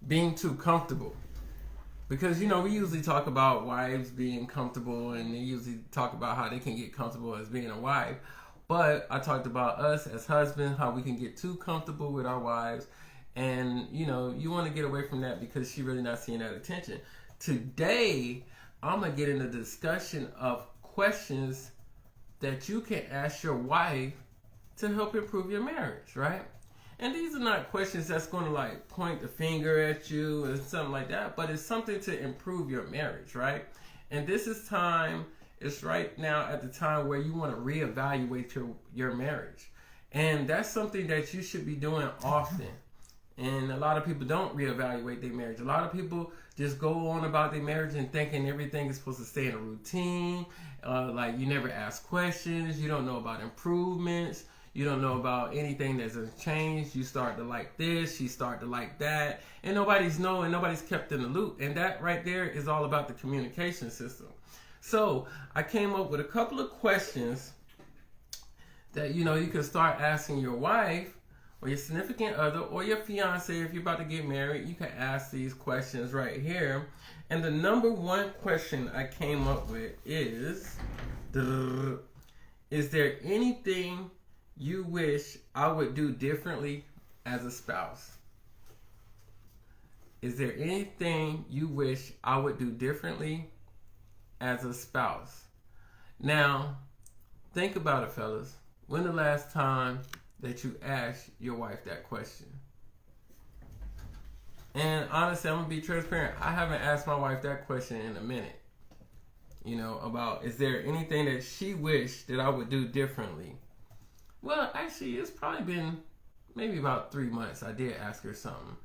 being too comfortable. Because, you know, we usually talk about wives being comfortable and they usually talk about how they can get comfortable as being a wife. But I talked about us as husbands, how we can get too comfortable with our wives. And, you know, you want to get away from that because she really not seeing that attention. Today, I'm going to get into the discussion of questions that you can ask your wife to help improve your marriage, right? And these are not questions that's going to like point the finger at you and something like that, but it's something to improve your marriage, right? And this is time, it's right now at the time where you want to reevaluate your marriage. And that's something that you should be doing often. And a lot of people don't reevaluate their marriage. A lot of people just go on about their marriage and thinking everything is supposed to stay in a routine. Like you never ask questions. You don't know about improvements. You don't know about anything that's changed. You start to like this. You start to like that. And nobody's knowing. Nobody's kept in the loop. And that right there is all about the communication system. So I came up with a couple of questions that, you know, you can start asking your wife or your significant other or your fiance. If you're about to get married, you can ask these questions right here. And the number one question I came up with is there anything you wish I would do differently as a spouse? Is there anything you wish I would do differently as a spouse? Now, think about it, fellas. When the last time that you asked your wife that question? And honestly, I'm gonna be transparent. I haven't asked my wife that question in a minute. You know, about is there anything that she wished that I would do differently? Well, actually, it's probably been maybe about 3 months. I did ask her something.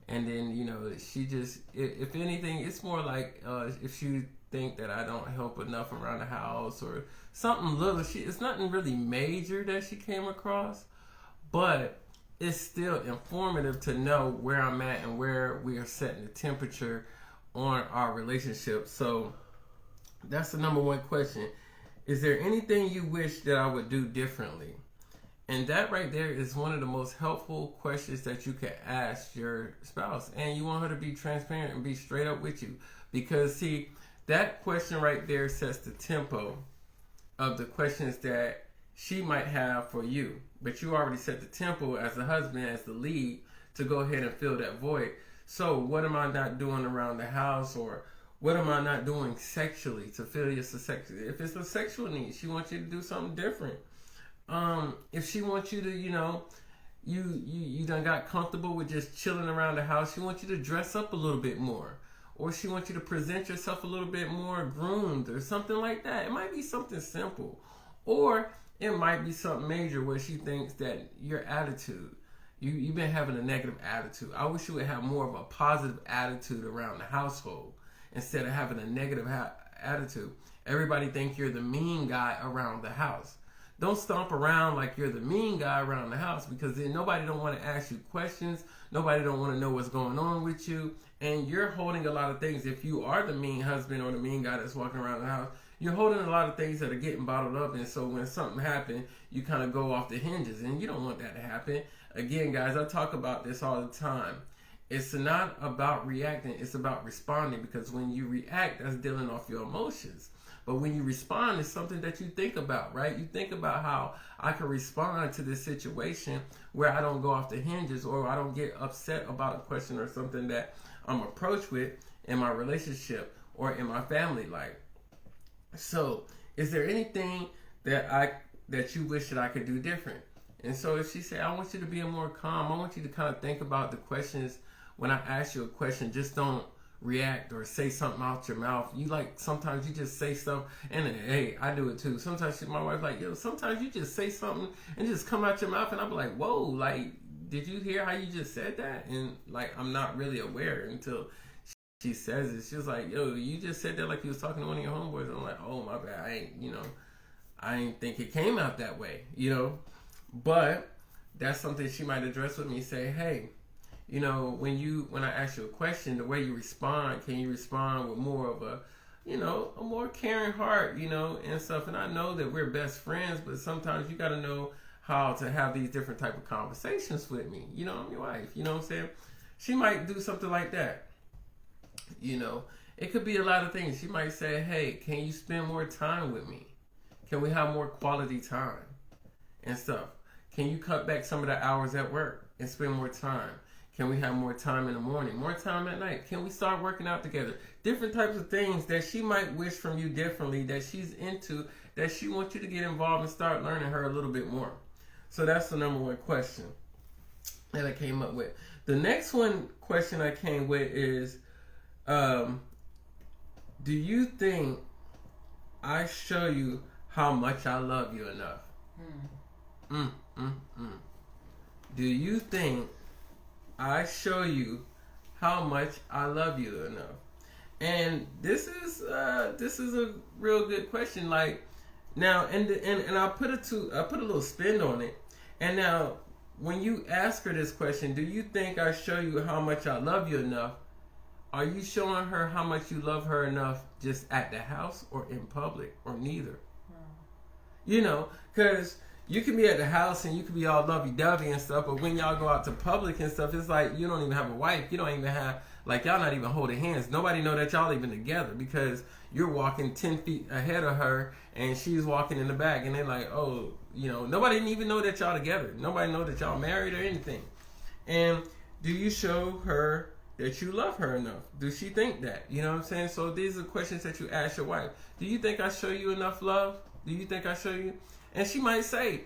And then, you know, she just, if anything, it's more like if she think that I don't help enough around the house or something little. It's nothing really major that she came across, but it's still informative to know where I'm at and where we are setting the temperature on our relationship. So that's the number one question. Is there anything you wish that I would do differently? And that right there is one of the most helpful questions that you can ask your spouse. And you want her to be transparent and be straight up with you. Because, see, that question right there sets the tempo of the questions that she might have for you. But you already set the tempo as the husband, as the lead, to go ahead and fill that void. So what am I not doing around the house? Or what am I not doing sexually to fill your sexual? If it's a sexual need, she wants you to do something different. If she wants you to, you know, you done got comfortable with just chilling around the house, she wants you to dress up a little bit more. Or she wants you to present yourself a little bit more groomed or something like that. It might be something simple. Or it might be something major where she thinks that your attitude, you've been having a negative attitude. I wish you would have more of a positive attitude around the household instead of having a negative attitude. Everybody think you're the mean guy around the house. Don't stomp around like you're the mean guy around the house, because then nobody don't want to ask you questions. Nobody don't want to know what's going on with you. And you're holding a lot of things. If you are the mean husband or the mean guy that's walking around the house, you're holding a lot of things that are getting bottled up. And so when something happens, you kind of go off the hinges. And you don't want that to happen. Again, guys, I talk about this all the time. It's not about reacting. It's about responding. Because when you react, that's dealing off your emotions. But when you respond, it's something that you think about, right? You think about how I can respond to this situation where I don't go off the hinges or I don't get upset about a question or something that I'm approached with in my relationship or in my family life. So, is there anything that you wish that I could do different? And so if she said, I want you to be more calm, I want you to kind of think about the questions when I ask you a question. Just don't react or say something out your mouth. You like, sometimes you just say stuff, and hey, I do it too. Sometimes my wife like, yo, sometimes you just say something and just come out your mouth, and I'm like, whoa, like, did you hear how you just said that? And like, I'm not really aware until she says it. She was like, yo, you just said that like you was talking to one of your homeboys. I'm like, oh, my bad. I ain't think it came out that way, but that's something she might address with me. Say, hey, when I ask you a question, the way you respond, can you respond with more of a more caring heart, and stuff. And I know that we're best friends, but sometimes you got to know how to have these different type of conversations with me. I'm your wife, you know what I'm saying? She might do something like that. You know, it could be a lot of things. She might say, hey, can you spend more time with me? Can we have more quality time and stuff? Can you cut back some of the hours at work and spend more time? Can we have more time in the morning, more time at night? Can we start working out together? Different types of things that she might wish from you differently, that she's into, that she wants you to get involved and start learning her a little bit more. So that's the number one question that I came up with. The next question I came with is, do you think I show you how much I love you enough? Do you think I show you how much I love you enough? And this is a real good question. Like now, and I put a little spin on it. And now, when you ask her this question, do you think I show you how much I love you enough? Are you showing her how much you love her enough just at the house or in public or neither? You know, because you can be at the house and you can be all lovey-dovey and stuff, but when y'all go out to public and stuff, it's like you don't even have a wife. You don't even have, like, y'all not even holding hands. Nobody know that y'all even together because you're walking 10 feet ahead of her and she's walking in the back. And they're like, oh, you know, nobody didn't even know that y'all together. Nobody know that y'all married or anything. And do you show her that you love her enough? Does she think that? You know what I'm saying? So these are questions that you ask your wife. Do you think I show you enough love? Do you think I show you? And she might say,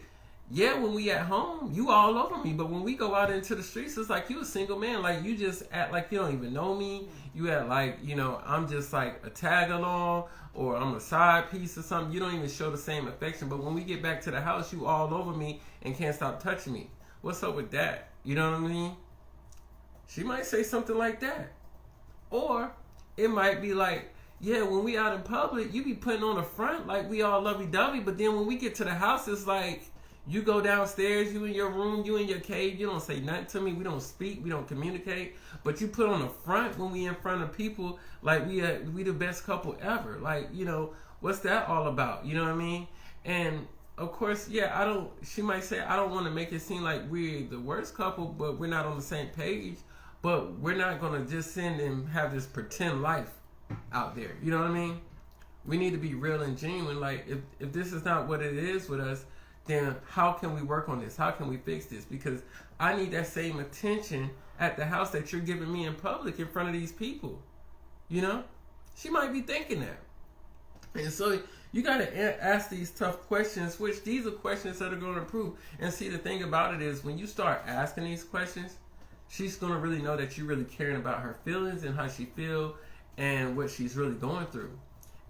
yeah, when we at home, you all over me. But when we go out into the streets, it's like you a single man. Like you just act like you don't even know me. You act like, you know, I'm just like a tag along or I'm a side piece or something. You don't even show the same affection. But when we get back to the house, you all over me and can't stop touching me. What's up with that? You know what I mean? She might say something like that. Or it might be like, yeah, when we out in public, you be putting on the front like we all lovey-dovey, but then when we get to the house, it's like you go downstairs, you in your room, you in your cave, you don't say nothing to me, we don't speak, we don't communicate, but you put on the front when we in front of people like we the best couple ever. Like, you know, what's that all about? You know what I mean? And of course, yeah, she might say, I don't want to make it seem like we're the worst couple, but we're not on the same page, but we're not going to just send and have this pretend life out there. You know what I mean? We need to be real and genuine. Like if this is not what it is with us, then how can we work on this? How can we fix this? Because I need that same attention at the house that you're giving me in public in front of these people. You know? She might be thinking that. And so you got to ask these tough questions, which these are questions that are going to improve. And see, the thing about it is when you start asking these questions, she's going to really know that you're really caring about her feelings and how she feels and what she's really going through.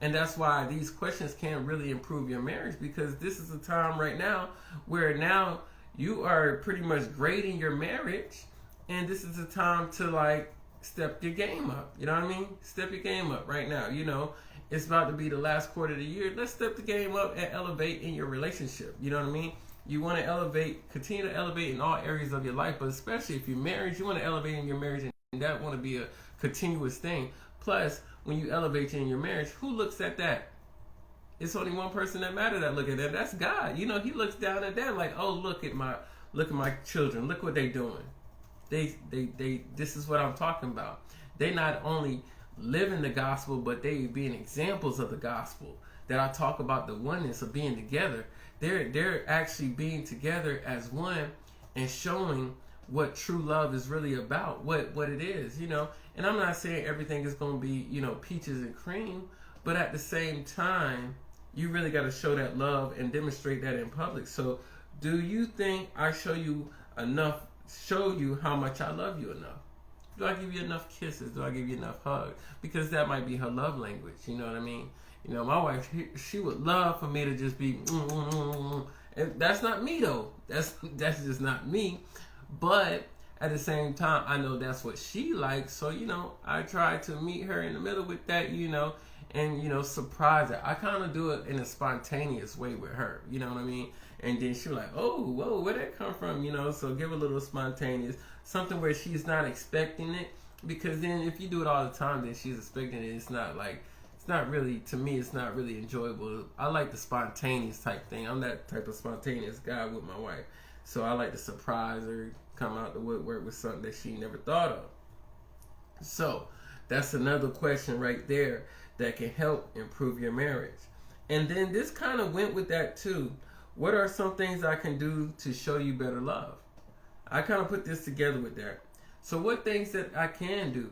And that's why these questions can really improve your marriage, because this is a time right now where now you are pretty much grading your marriage, and this is a time to like step your game up. You know what I mean? Step your game up right now. You know, it's about to be the last quarter of the year. Let's step the game up and elevate in your relationship. You know what I mean? You want to elevate, continue to elevate in all areas of your life, but especially if you're married, you want to elevate in your marriage, and that want to be a continuous thing. Plus, when you elevate in your marriage, who looks at that? It's only one person that matters that look at that. That's God. You know, He looks down at that like, oh, look at my children. Look what they doing. They this is what I'm talking about. They not only live in the gospel, but they being examples of the gospel. That I talk about the oneness of being together. They're actually being together as one and showing what true love is really about, what it is, you know. And I'm not saying everything is going to be, you know, peaches and cream, but at the same time, you really got to show that love and demonstrate that in public. So, do you think I show you how much I love you enough? Do I give you enough kisses? Do I give you enough hugs? Because that might be her love language, you know what I mean? You know, my wife, she would love for me to just be, and that's not me though. That's just not me. But at the same time, I know that's what she likes. So, you know, I try to meet her in the middle with that, you know, and, you know, surprise her. I kind of do it in a spontaneous way with her, you know what I mean? And then she's like, oh, whoa, where'd that come from? You know, so give a little spontaneous, something where she's not expecting it. Because then if you do it all the time, then she's expecting it. It's not really, to me, it's not really enjoyable. I like the spontaneous type thing. I'm that type of spontaneous guy with my wife. So I like to surprise her, come out the woodwork with something that she never thought of. So that's another question right there that can help improve your marriage. And then this kind of went with that too. What are some things I can do to show you better love? I kind of put this together with that. So what things that I can do?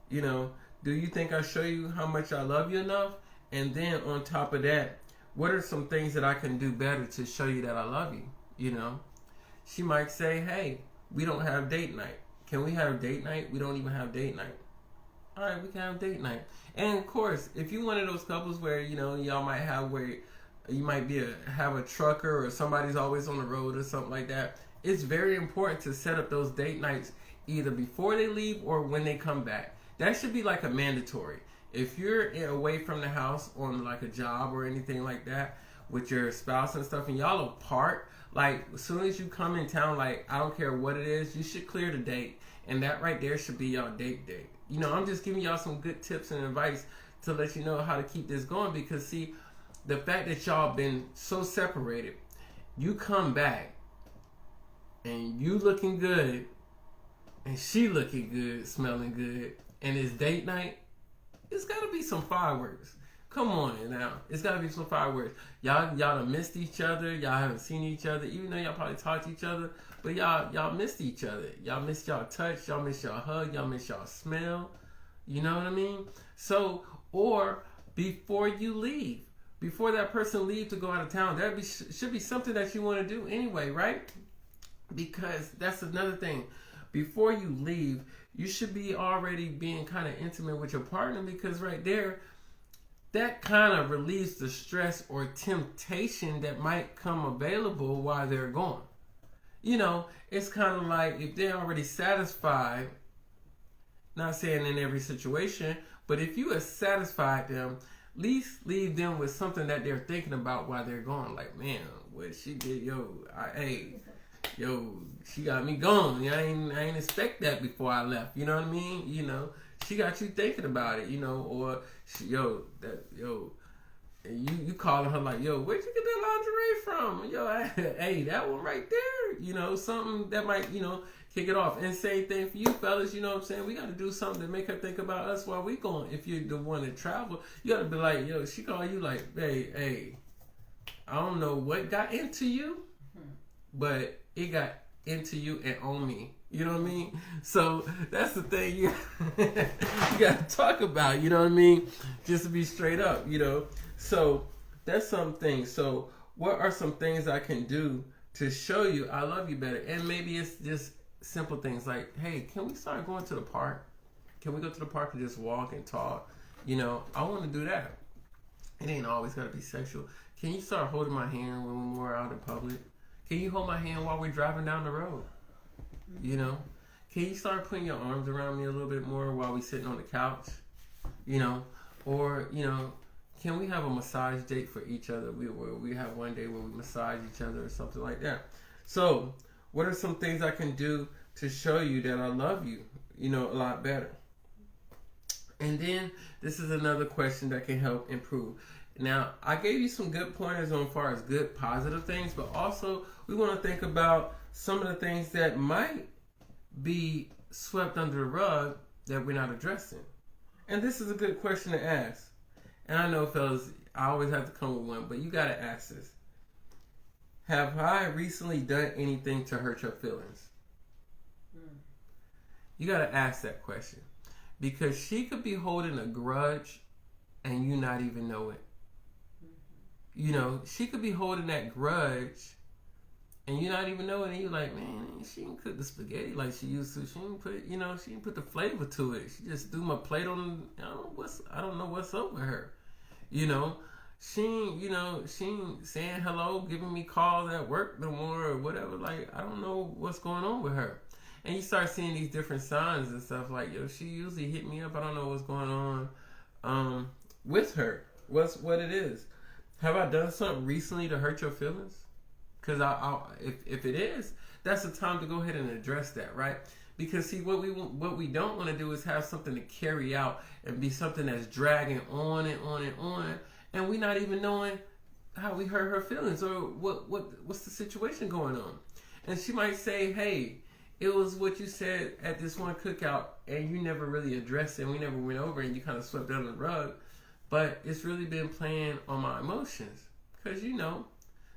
You know, do you think I show you how much I love you enough? And then on top of that, what are some things that I can do better to show you that I love you? You know, she might say, hey, we don't have date night. Can we have date night? We don't even have date night. All right, we can have date night. And of course, if you're one of those couples where, you know, y'all might have where you might be have a trucker or somebody's always on the road or something like that, it's very important to set up those date nights either before they leave or when they come back. That should be like a mandatory. If you're away from the house on like a job or anything like that with your spouse and stuff and y'all apart, like as soon as you come in town, like I don't care what it is, you should clear the date. And that right there should be y'all date. You know, I'm just giving y'all some good tips and advice to let you know how to keep this going because see, the fact that y'all been so separated, you come back and you looking good and she looking good, smelling good, and it's date night, it's gotta be some fireworks. Come on now. It's gotta be some fireworks. Y'all done missed each other. Y'all haven't seen each other, even though y'all probably talked to each other. But y'all missed each other. Y'all missed y'all touch. Y'all missed y'all hug. Y'all missed y'all smell. You know what I mean? So, or before you leave, before that person leaves to go out of town, should be something that you want to do anyway, right? Because that's another thing. Before you leave, you should be already being kind of intimate with your partner because right there, that kind of relieves the stress or temptation that might come available while they're gone. You know, it's kind of like if they're already satisfied, not saying in every situation, but if you have satisfied them, at least leave them with something that they're thinking about while they're gone. Like, man, what she did, she got me going. I ain't expect that before I left. You know what I mean? You know, she got you thinking about it. You know, or and you calling her like, yo, where'd you get that lingerie from? Yo, hey, that one right there. You know, something that might, you know, kick it off. And same thing for you fellas, you know what I'm saying? We got to do something to make her think about us while we going. If you're the one that travel, you got to be like, yo, she call you like, hey, I don't know what got into you, but it got into you and on me. You know what I mean? So that's the thing you got to talk about, you know what I mean? Just to be straight up, you know? So that's something. So what are some things I can do to show you I love you better? And maybe it's just simple things like, hey, can we start going to the park? Can we go to the park and just walk and talk? You know, I want to do that. It ain't always got to be sexual. Can you start holding my hand when we're out in public? Can you hold my hand while we're driving down the road? You know? Can you start putting your arms around me a little bit more while we're sitting on the couch? You know? Or, you know, can we have a massage date for each other? We have one day where we massage each other or something like that. So, what are some things I can do to show you that I love you, you know, a lot better? And then, this is another question that can help improve. Now, I gave you some good pointers on far as good, positive things, but also we want to think about some of the things that might be swept under the rug that we're not addressing. And this is a good question to ask. And I know, fellas, I always have to come with one, but you got to ask this. Have I recently done anything to hurt your feelings? You got to ask that question. Because she could be holding a grudge and you not even know it. You know, she could be holding that grudge and you not even know it, and you're like, man, she didn't cook the spaghetti like she used to. She didn't put the flavor to it. She just threw my plate on. I don't know what's up with her. You know, she ain't saying hello, giving me calls at work no more or whatever. Like, I don't know what's going on with her. And you start seeing these different signs and stuff like, yo, she usually hit me up. I don't know what's going on with her. What it is. Have I done something recently to hurt your feelings? Because if it is, that's the time to go ahead and address that, right? Because see, what we don't want to do is have something to carry out and be something that's dragging on and on and on, and we not even knowing how we hurt her feelings or what's the situation going on. And she might say, hey, it was what you said at this one cookout, and you never really addressed it, and we never went over, and you kind of swept it under the rug. But it's really been playing on my emotions. Because, you know,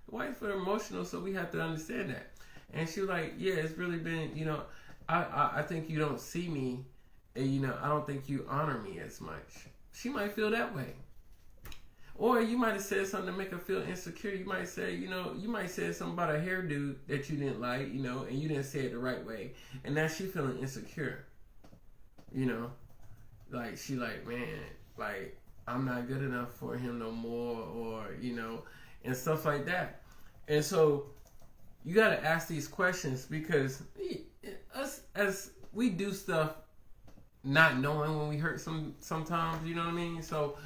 the wife are emotional, so we have to understand that. And she was like, yeah, it's really been, you know, I think you don't see me, and, you know, I don't think you honor me as much. She might feel that way. Or you might have said something to make her feel insecure. You might say, you know, you might say something about a hairdo that you didn't like, you know, and you didn't say it the right way. And now she feeling insecure. You know, like she like, man, like I'm not good enough for him no more, or, you know, and stuff like that. And so you got to ask these questions, because us, as we do stuff not knowing when we hurt sometimes, you know what I mean? So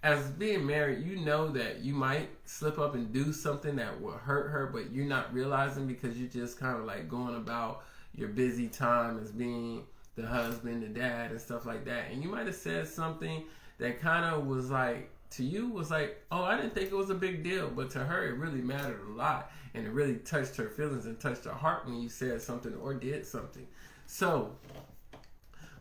as being married, you know that you might slip up and do something that will hurt her, but you're not realizing, because you're just kind of like going about your busy time as being the husband, the dad, and stuff like that. And you might have said something that kind of was like, to you was like, oh, I didn't think it was a big deal, but to her it really mattered a lot, and it really touched her feelings and touched her heart when you said something or did something. So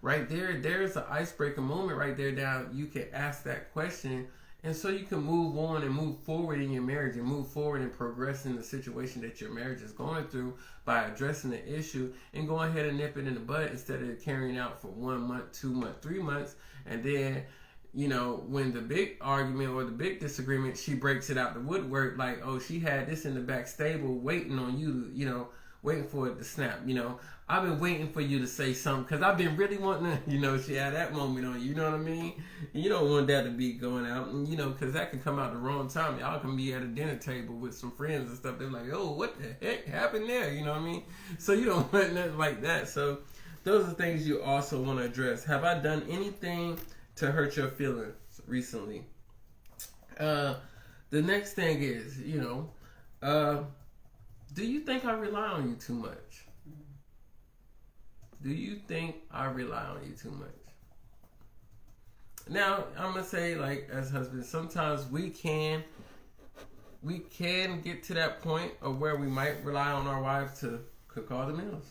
right there's an icebreaker moment right there. Now you can ask that question, and so you can move on and move forward in your marriage, and move forward and progress in the situation that your marriage is going through by addressing the issue and going ahead and nip it in the bud, instead of carrying out for 1 month, 2 months, 3 months, and then, you know, when the big argument or the big disagreement, she breaks it out the woodwork like, oh, she had this in the back stable waiting on you, you know, waiting for it to snap. You know, I've been waiting for you to say something, because I've been really wanting to, you know, she had that moment on you, you know what I mean? You don't want that to be going out, and, you know, because that can come out the wrong time. Y'all can be at a dinner table with some friends and stuff. They're like, oh, what the heck happened there? You know what I mean? So you don't want nothing like that. So those are things you also want to address. Have I done anything to hurt your feelings recently? The next thing is, you know, do you think I rely on you too much? Do you think I rely on you too much? Now, I'm going to say, like, as husbands, sometimes we can get to that point of where we might rely on our wives to cook all the meals.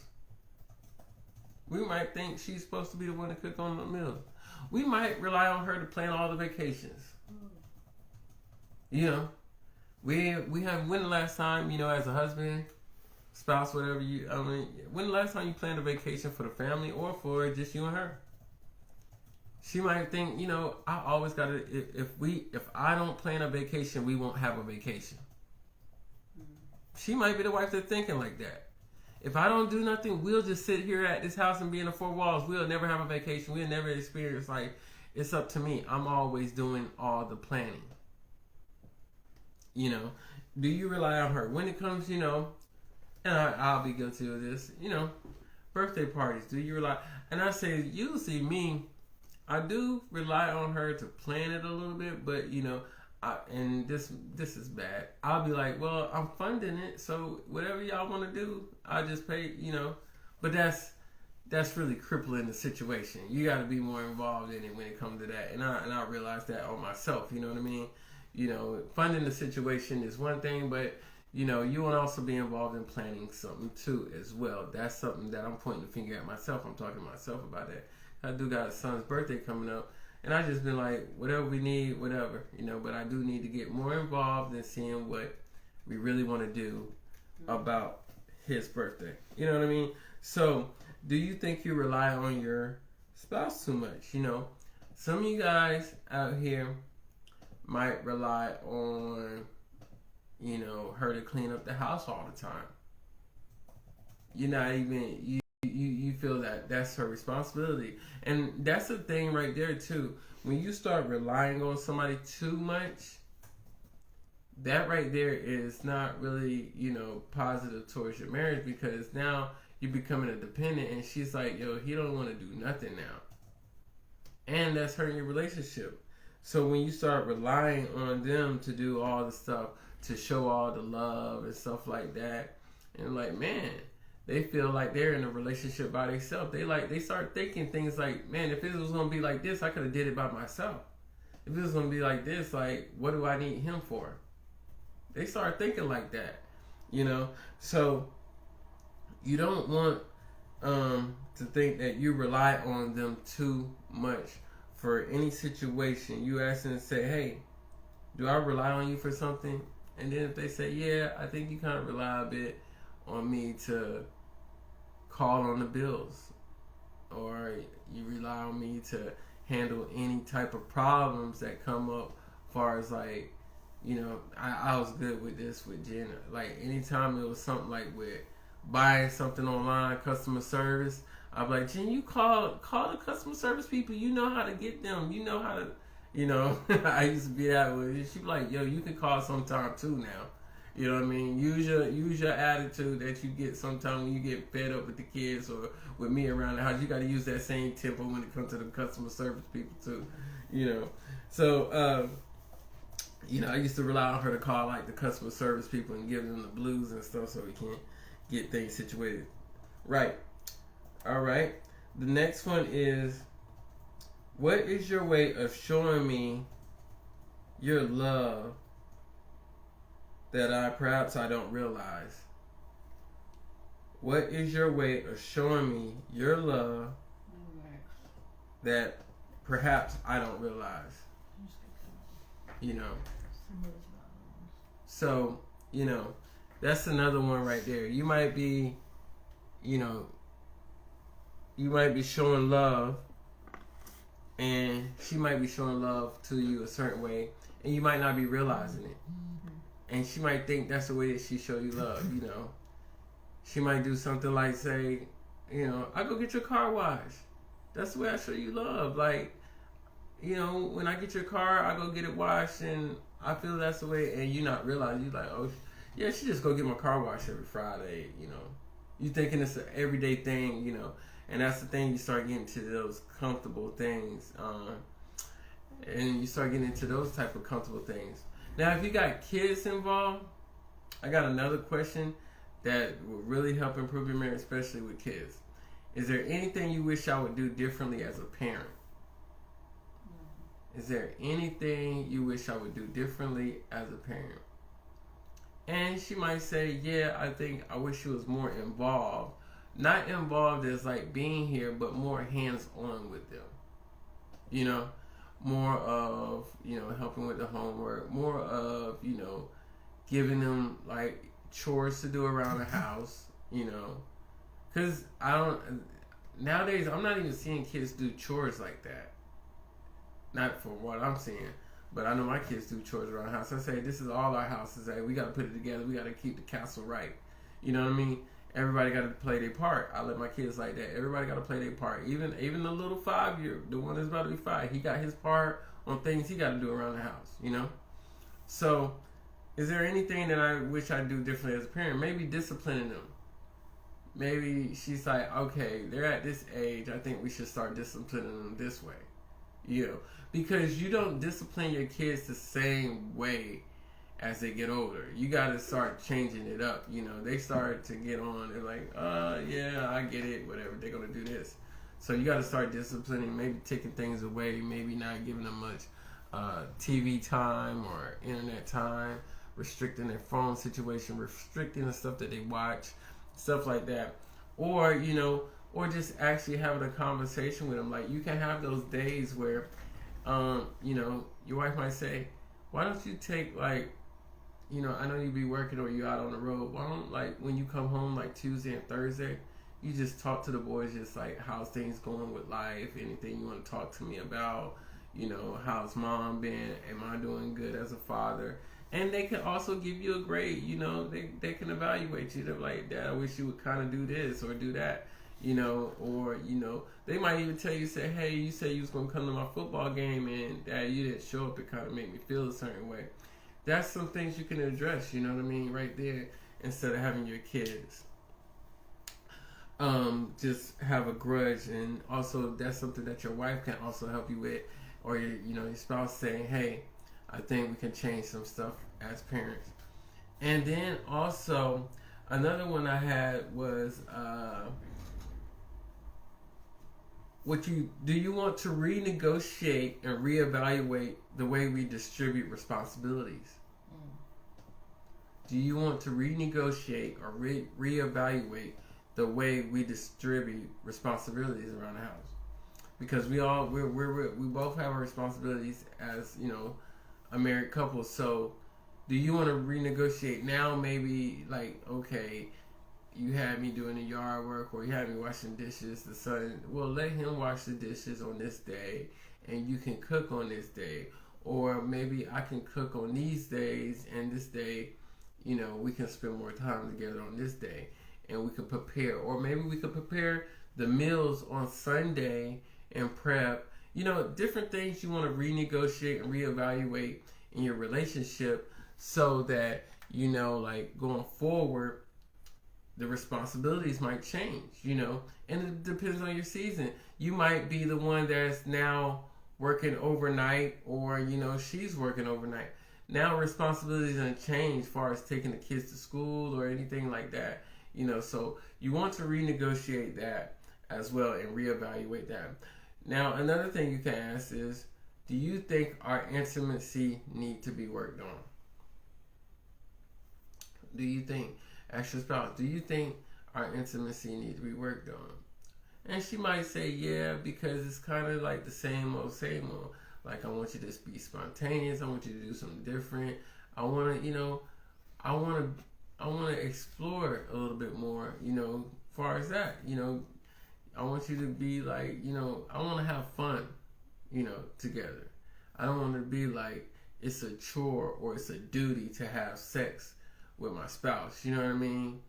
We might think she's supposed to be the one to cook on the meals. We might rely on her to plan all the vacations. You know, we have, when the last time, you know, as a husband, spouse, whatever when the last time you planned a vacation for the family, or for just you and her? She might think, you know, I always gotta, if I don't plan a vacation, we won't have a vacation. She might be the wife that's thinking like that. If I don't do nothing, we'll just sit here at this house and be in the four walls. We'll never have a vacation. We'll never experience, like, it's up to me. I'm always doing all the planning. You know, do you rely on her when it comes, you know, and I'll be guilty of this, you know, birthday parties? Do you rely? And I say, usually me, I do rely on her to plan it a little bit, but, you know, and this is bad. I'll be like, well, I'm funding it, so whatever y'all want to do, I just pay, you know. But that's really crippling the situation. You got to be more involved in it when it comes to that, and I realize that on myself. You know what I mean? You know, funding the situation is one thing, but, you know, you want to also be involved in planning something too as well. That's something that I'm pointing the finger at myself. I'm talking to myself about that. I do got a son's birthday coming up, and I just been like, whatever we need, whatever, you know. But I do need to get more involved in seeing what we really want to do about his birthday. You know what I mean? So, do you think you rely on your spouse too much? You know, some of you guys out here might rely on, you know, her to clean up the house all the time. You're not even, you feel that that's her responsibility. And that's the thing right there too. When you start relying on somebody too much, that right there is not really, you know, positive towards your marriage, because now you're becoming a dependent, and she's like, yo, he don't want to do nothing now. And that's hurting your relationship. So when you start relying on them to do all the stuff, to show all the love and stuff like that, and like, man, they feel like they're in a relationship by themselves. They start thinking things like, man, if it was gonna be like this, I could have did it by myself. If it was gonna be like this, like, what do I need him for? They start thinking like that, you know. So you don't want to think that you rely on them too much for any situation. You ask them and say, hey, do I rely on you for something? And then if they say, yeah, I think you kind of rely a bit on me to call on the bills, or you rely on me to handle any type of problems that come up, as far as like, you know, I was good with this with Jenna. Like anytime it was something like with buying something online, customer service, I'd be like, Jen, you call the customer service people. You know how to get them. You know how to, you know. I used to be that way. She'd be like, yo, you can call sometime too now. You know what I mean? Use your attitude that you get sometimes when you get fed up with the kids or with me around the house. You got to use that same tempo when it comes to the customer service people too. You know, so you know, I used to rely on her to call like the customer service people and give them the blues and stuff so we can get things situated. Right. All right. The next one is, what is your way of showing me your love that perhaps I don't realize? What is your way of showing me your love that perhaps I don't realize? You know. So, you know, that's another one right there. You might be, you know, you might be showing love, and she might be showing love to you a certain way, and you might not be realizing it. And she might think that's the way that she show you love, you know. She might do something like say, you know, I go get your car washed. That's the way I show you love. Like, you know, when I get your car, I go get it washed, and I feel that's the way, and you not realize, you like, oh, yeah, she just go get my car washed every Friday, you know. You thinking it's an everyday thing, you know. And that's the thing, you start getting to those comfortable things. And you start getting into those type of comfortable things. Now, if you got kids involved, I got another question that will really help improve your marriage, especially with kids. Is there anything you wish I would do differently as a parent? Is there anything you wish I would do differently as a parent? And she might say, yeah, I wish she was more involved. Not involved as like being here, but more hands-on with them. You know? More of, you know, helping with the homework, more of, you know, giving them like chores to do around the house, you know, because nowadays I'm not even seeing kids do chores like that. Not for what I'm seeing, but I know my kids do chores around the house. I say, this is all our houses. We got to put it together. We got to keep the castle right. You know what I mean? Everybody got to play their part. I let my kids like that. Everybody got to play their part. Even the little 5-year, the one that's about to be 5, he got his part on things he got to do around the house, you know? So, is there anything that I wish I'd do differently as a parent? Maybe disciplining them. Maybe she's like, okay, they're at this age, I think we should start disciplining them this way. You know? Because you don't discipline your kids the same way as they get older. You got to start changing it up. You know, they start to get on. They're like, yeah, I get it, whatever. They're going to do this. So you got to start disciplining, maybe taking things away, maybe not giving them much TV time or internet time, restricting their phone situation, restricting the stuff that they watch, stuff like that. Or, you know, or just actually having a conversation with them. Like, you can have those days where, you know, your wife might say, why don't you take, like, you know, I know you be working or you out on the road. Why don't, like, when you come home, like, Tuesday and Thursday, you just talk to the boys, just, like, how's things going with life, anything you want to talk to me about, you know, how's mom been, am I doing good as a father? And they can also give you a grade, you know, they can evaluate you. They're like, Dad, I wish you would kind of do this or do that, you know, or, you know, they might even tell you, say, hey, you said you was going to come to my football game and, Dad, you didn't show up. It kind of made me feel a certain way. That's some things you can address, you know what I mean, right there, instead of having your kids just have a grudge. And also, that's something that your wife can also help you with, or your, you know, your spouse saying, hey, I think we can change some stuff as parents. And then also, another one I had was, do you want to renegotiate and reevaluate the way we distribute responsibilities? Do you want to renegotiate or reevaluate the way we distribute responsibilities around the house, because we both have our responsibilities as, you know, a married couple. So do you want to renegotiate now? Maybe like, okay, you had me doing the yard work, or you had me washing dishes. The son, well, let him wash the dishes on this day, and you can cook on this day. Or maybe I can cook on these days, and this day, you know, we can spend more time together on this day, and we can prepare. Or maybe we could prepare the meals on Sunday and prep. You know, different things you want to renegotiate and reevaluate in your relationship, so that, you know, like going forward, the responsibilities might change, you know, and it depends on your season. You might be the one that's now working overnight, or, you know, she's working overnight. Now responsibilities don't change as far as taking the kids to school or anything like that, you know, so you want to renegotiate that as well and reevaluate that. Now, another thing you can ask is, do you think our intimacy need to be worked on? Do you think, ask your spouse, do you think our intimacy need to be worked on? And she might say, yeah, because it's kind of like the same old. Like, I want you to be spontaneous. I want you to do something different. I want to, you know, I want to explore a little bit more, you know, as far as that, you know. I want you to be like, you know, I want to have fun, you know, together. I don't want to be like it's a chore or it's a duty to have sex with my spouse, you know what I mean?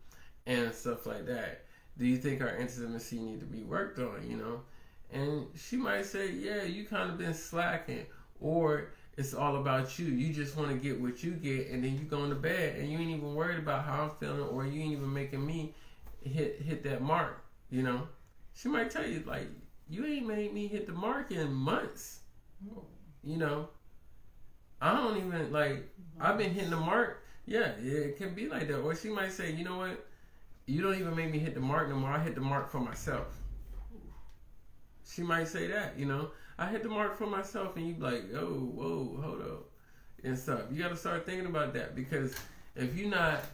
And stuff like that. Do you think our intimacy need to be worked on, you know? And she might say, yeah, you kind of been slacking. Or it's all about you. You just want to get what you get, and then you go to bed, and you ain't even worried about how I'm feeling, or you ain't even making me hit that mark, you know? She might tell you, like, you ain't made me hit the mark in months, you know? I don't even, like, I've been hitting the mark. Yeah, it can be like that. Or she might say, you know what? You don't even make me hit the mark no more. I hit the mark for myself. She might say that, you know. I hit the mark for myself, and you be like, oh, whoa, hold up, and stuff. You got to start thinking about that, because if you're not,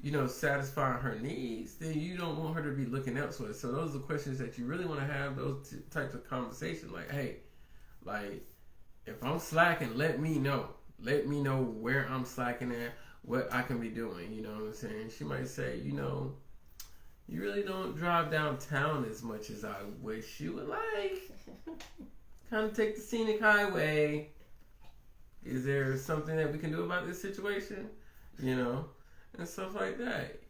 you know, satisfying her needs, then you don't want her to be looking elsewhere. So those are the questions that you really want to have, those types of conversations. Like, hey, like, if I'm slacking, let me know. Let me know where I'm slacking at, what I can be doing, you know what I'm saying? She might say, you know, you really don't drive downtown as much as I wish you would like. Kind of take the scenic highway. Is there something that we can do about this situation? You know, and stuff like that.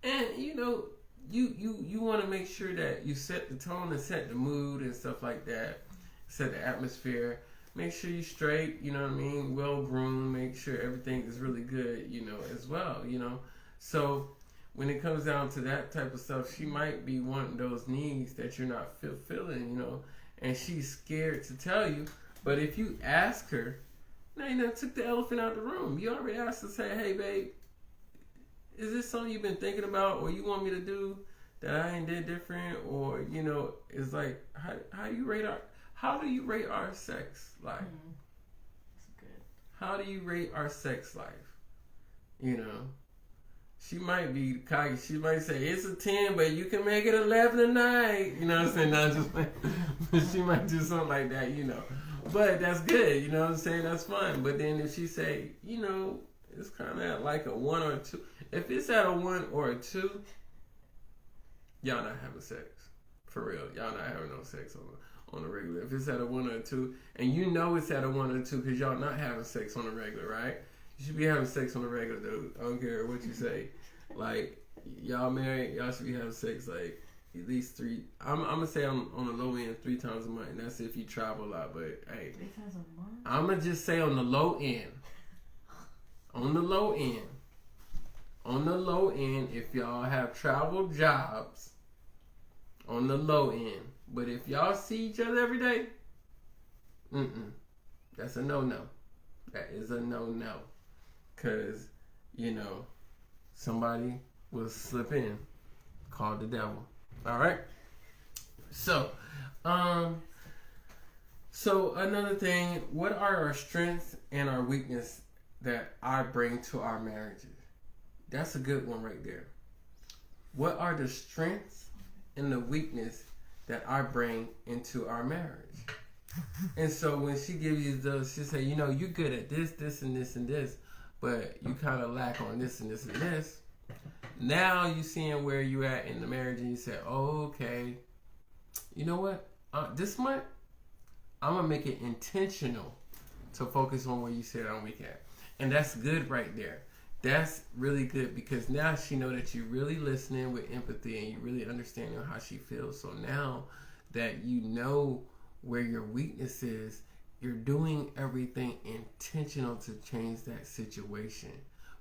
And, you know, you want to make sure that you set the tone and set the mood and stuff like that. Set the atmosphere. Make sure you're straight, you know what I mean? Well groomed. Make sure everything is really good, you know, as well, you know. So when it comes down to that type of stuff, she might be wanting those needs that you're not fulfilling, you know, and she's scared to tell you. But if you ask her, now you done took the elephant out the room. You already asked her, say, hey, babe, is this something you've been thinking about, or you want me to do that I ain't did different? Or, you know, it's like, how do you rate our sex life? That's good. How do you rate our sex life? You know, she might be cocky. She might say it's a 10, but you can make it 11 tonight. You know what I'm saying? Not just, but she might do something like that. You know, but that's good. You know what I'm saying? That's fun. But then if she say, you know, it's kind of like a 1 or a 2. If it's at a 1 or a 2, y'all not having sex for real. Y'all not having no sex on the regular. If it's at a 1 or a 2, and you know it's at a 1 or 2 because y'all not having sex on the regular, right? You should be having sex on the regular, dude. I don't care what you say. Like, y'all married, y'all should be having sex like at least 3. I'm gonna say I'm on the low end 3 times a month, and that's if you travel a lot. But hey, 3 times a month. I'm gonna just say on the low end. On the low end. On the low end, if y'all have travel jobs, on the low end. But if y'all see each other every day, that's a no-no. That is a no-no. Because, you know, somebody will slip in, call the devil. All right? So another thing, what are our strengths and our weakness that I bring to our marriages? That's a good one right there. what are the strengths and the weakness that I bring into our marriage? And so when she gives you those, she say, you're good at this, this, and this, and this, but you kind of lack on this and this and this. Now you seeing where you at in the marriage, and you say, oh, okay, you know what? This month, I'm going to make it intentional to focus on where you said I'm weak at. And that's good right there. That's really good, because now she know that you're really listening with empathy and you really understanding how she feels. So now that you know where your weakness is, you're doing everything intentional to change that situation,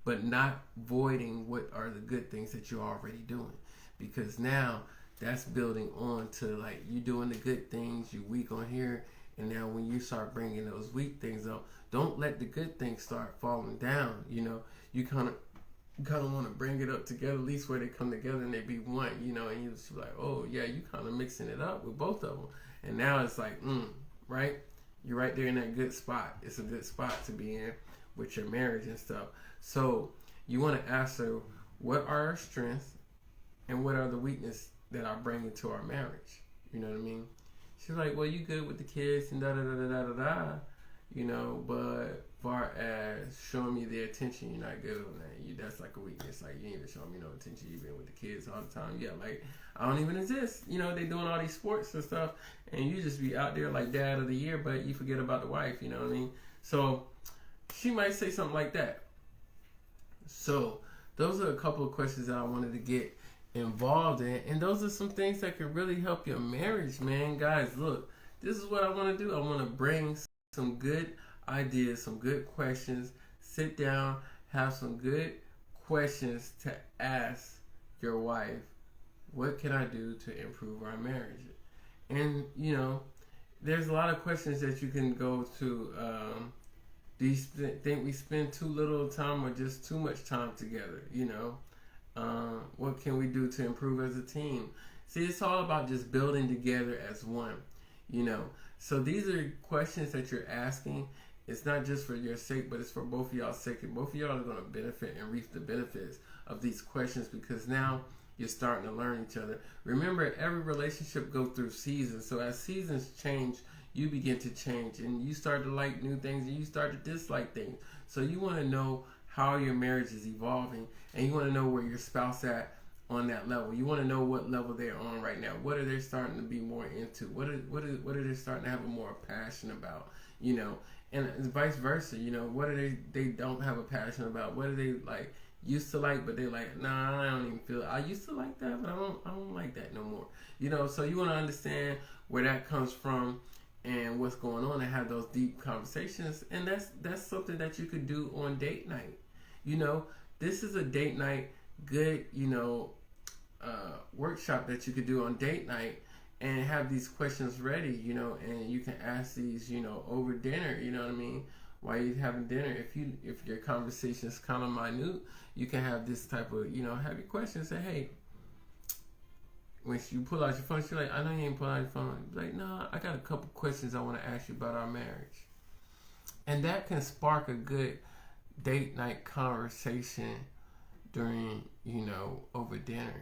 but not voiding what are the good things that you're already doing. Because now that's building on to, like, you doing the good things, you weak on here, and now when you start bringing those weak things up, don't let the good things start falling down. You kind of want to bring it up together, at least where they come together and they be one, and you just be like, oh yeah, you kind of mixing it up with both of them. And now it's like, right? You're right there in that good spot. It's a good spot to be in with your marriage and stuff. So you want to ask her, what are our strengths and what are the weaknesses that I bring into our marriage? You know what I mean? She's like, well, you good with the kids and da-da-da-da-da-da, but far as showing me the attention, you're not good on that. That's like a weakness. Like, you ain't even showing me no attention. You've been with the kids all the time. Yeah, like, I don't even exist. They doing all these sports and stuff, and you just be out there like dad of the year, but you forget about the wife, you know what I mean? So she might say something like that. So those are a couple of questions that I wanted to get involved in, and those are some things that can really help your marriage, man. Guys, look, this is what I want to do. I want to bring some good ideas, some good questions, sit down, have some good questions to ask your wife. What can I do to improve our marriage? And there's a lot of questions that you can go to. Do you think we spend too little time or just too much time together? What can we do to improve as a team? See, it's all about just building together as one. So these are questions that you're asking. It's not just for your sake, but it's for both of y'all's sake. And both of y'all are going to benefit and reap the benefits of these questions, because now you're starting to learn each other. Remember, every relationship goes through seasons. So as seasons change, you begin to change, and you start to like new things and you start to dislike things. So you want to know how your marriage is evolving, and you want to know where your spouse at on that level. You want to know what level they're on right now. What are they starting to be more into? What are they starting to have a more passion about? And vice versa. What are they don't have a passion about? What are they like used to like, but they're like, nah, I don't even feel it. I used to like that, but I don't like that no more. So you want to understand where that comes from and what's going on, and have those deep conversations. And that's something that you could do on date night. This is a date night good, workshop that you could do on date night, and have these questions ready, and you can ask these, over dinner, you know what I mean? While you're having dinner, if your conversation is kind of minute, you can have this type of, have your questions. Say, hey, when you pull out your phone, she's like, I know you ain't pull out your phone. You're like, no, I got a couple questions I want to ask you about our marriage. And that can spark a good date night conversation during, over dinner,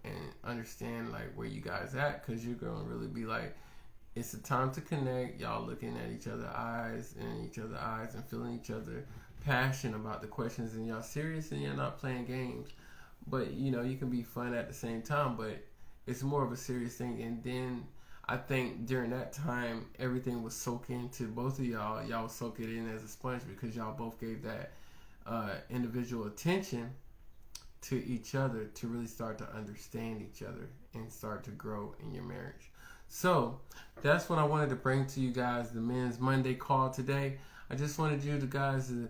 and understand like where you guys at, because you're going to really be like, it's a time to connect. Y'all looking at each other's eyes and feeling each other passion about the questions, and y'all serious and you're not playing games. But, you can be fun at the same time, but it's more of a serious thing. And then I think during that time, everything was soak into both of y'all. Y'all soak it in as a sponge, because y'all both gave that individual attention to each other to really start to understand each other and start to grow in your marriage. So that's what I wanted to bring to you guys, the Men's Monday call today. I just wanted you guys to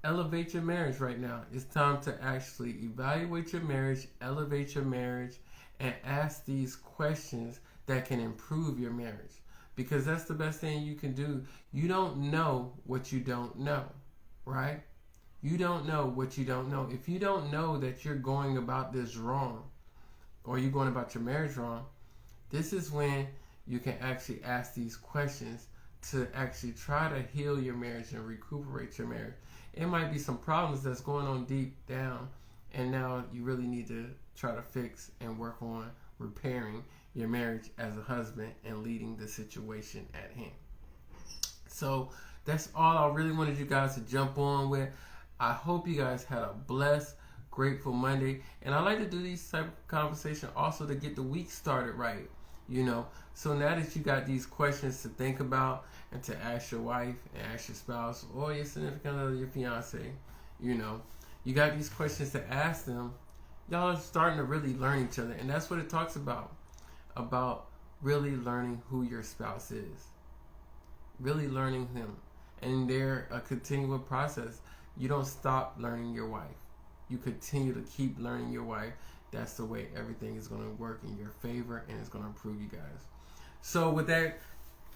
elevate your marriage right now. It's time to actually evaluate your marriage, elevate your marriage, and ask these questions that can improve your marriage, because that's the best thing you can do. You don't know what you don't know, right? You don't know what you don't know. If you don't know that you're going about this wrong, or you're going about your marriage wrong, this is when you can actually ask these questions to actually try to heal your marriage and recuperate your marriage. It might be some problems that's going on deep down, and now you really need to try to fix and work on repairing your marriage as a husband and leading the situation at hand. So that's all I really wanted you guys to jump on with. I hope you guys had a blessed, grateful Monday. And I like to do these type of conversations also to get the week started right, So now that you got these questions to think about and to ask your wife and ask your spouse or your significant other, your fiance, you got these questions to ask them. Y'all are starting to really learn each other. And that's what it talks about really learning who your spouse is. Really learning him. And they're a continual process. You don't stop learning your wife. You continue to keep learning your wife. That's the way everything is going to work in your favor and it's going to improve you guys. So with that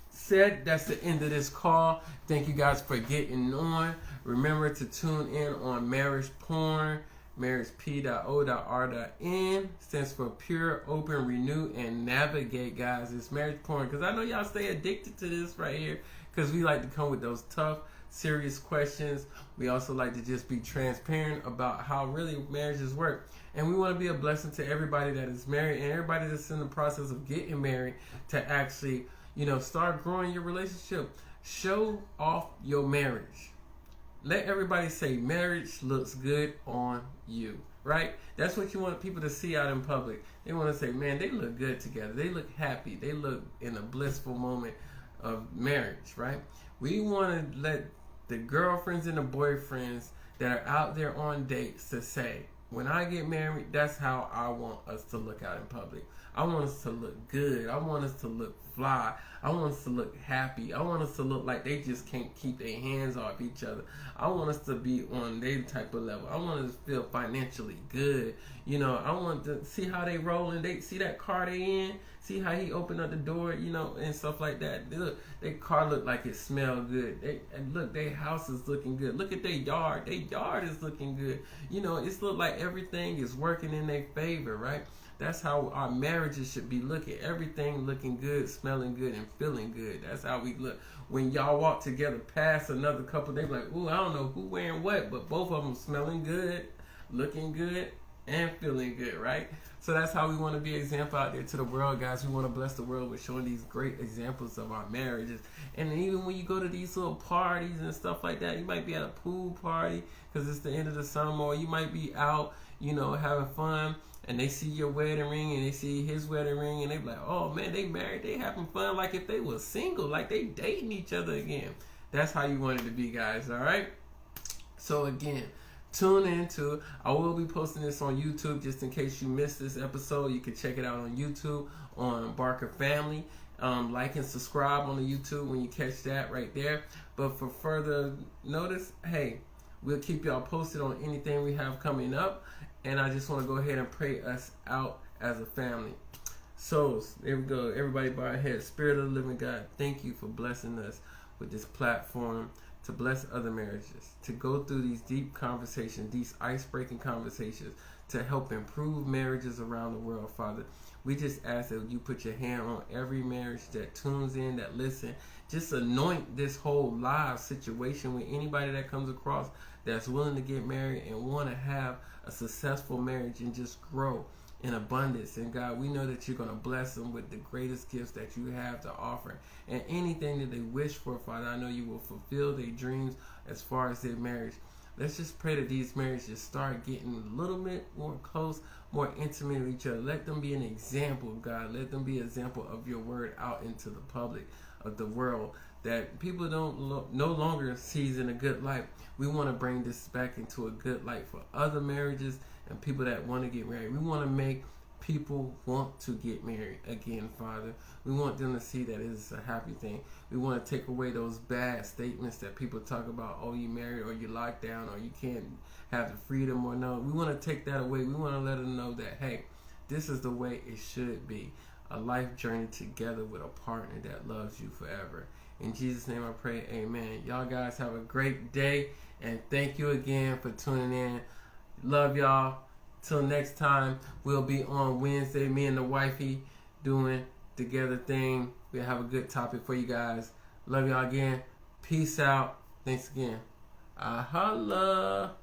said, that's the end of this call. Thank you guys for getting on. Remember to tune in on Marriage Porn. MarriageP.O.R.N. stands for Pure, Open, Renew, and Navigate, guys. It's marriage porn. Because I know y'all stay addicted to this right here. Because we like to come with those tough, serious questions. We also like to just be transparent about how really marriages work. And we want to be a blessing to everybody that is married and everybody that's in the process of getting married to actually, start growing your relationship. Show off your marriage. Let everybody say marriage looks good on you, right? That's what you want people to see out in public. They want to say, man, they look good together. They look happy. They look in a blissful moment of marriage, right? We want to let the girlfriends and the boyfriends that are out there on dates to say, when I get married, that's how I want us to look out in public. I want us to look good. I want us to look fly. I want us to look happy. I want us to look like they just can't keep their hands off each other. I want us to be on their type of level. I want us to feel financially good. I want to see how they roll and they see that car they in. See how he opened up the door, and stuff like that. Look, their car look like it smelled good. Look, their house is looking good. Look at their yard. Their yard is looking good. It's look like everything is working in their favor, right? That's how our marriages should be looking. Everything looking good, smelling good, and feeling good. That's how we look. When y'all walk together past another couple, they be like, ooh, I don't know who wearing what, but both of them smelling good, looking good, and feeling good, right? So that's how we want to be an example out there to the world, guys. We want to bless the world with showing these great examples of our marriages. And even when you go to these little parties and stuff like that, you might be at a pool party because it's the end of the summer, or you might be out, having fun. And they see your wedding ring and they see his wedding ring and they be like, oh man, they married, they having fun like if they was single, like they dating each other again. That's how you want it to be, guys, all right? So again, tune into, I will be posting this on YouTube just in case you missed this episode. You can check it out on YouTube on Barker Family. Like and subscribe on the YouTube when you catch that right there. But for further notice, hey, we'll keep y'all posted on anything we have coming up. And I just want to go ahead and pray us out as a family. So, there we go. Everybody bow our heads. Spirit of the living God, thank you for blessing us with this platform to bless other marriages, to go through these deep conversations, these ice-breaking conversations, to help improve marriages around the world, Father. We just ask that you put your hand on every marriage that tunes in, that listen. Just anoint this whole live situation with anybody that comes across that's willing to get married and want to have a successful marriage and just grow in abundance. And God, we know that you're going to bless them with the greatest gifts that you have to offer. And anything that they wish for, Father, I know you will fulfill their dreams as far as their marriage. Let's just pray that these marriages start getting a little bit more close, more intimate with each other. Let them be an example of God. Let them be an example of your word out into the public of the world that people don't no longer sees in a good light. We want to bring this back into a good light for other marriages and people that want to get married. We want to make people want to get married again, Father. We want them to see that it's a happy thing. We want to take away those bad statements that people talk about, oh, you married or you locked down or you can't have the freedom or no. We want to take that away. We want to let them know that, hey, this is the way it should be. A life journey together with a partner that loves you forever. In Jesus' name I pray, amen. Y'all guys have a great day, and thank you again for tuning in. Love y'all. Till next time, we'll be on Wednesday, me and the wifey doing together thing. We'll have a good topic for you guys. Love y'all again. Peace out. Thanks again. Holla.